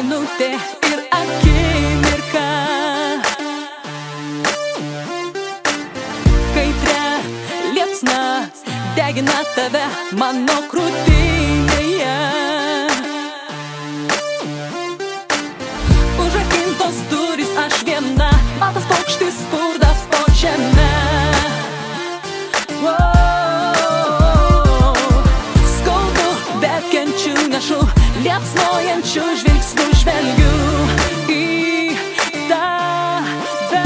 minutė ir akimirka. Kaitria liepsna degina tave mano krūtinėje. Užrakintos durys, aš viena, baltas paukštis, skurdas po žeme. Skaudu, bet kenčiu, nešu, liepsnojančių žvilgsnių žvelgiu į tave.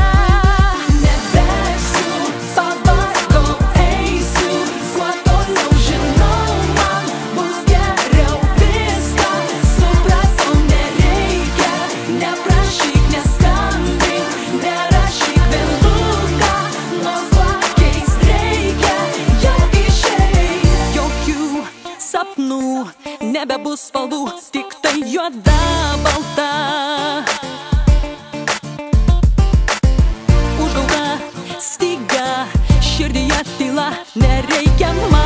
Nebesiu, pavargau, eisiu, kuo toliau žinau, man bus geriau viską. Supratau, nereikia, neprašyk, neskambink, nerašyk vėluką, nors lakiais reikia jau išeit. Jokių sapnų nebebus spalvų, tik tai juoda balta. Užgauta styga, širdyje tyla, nereikia man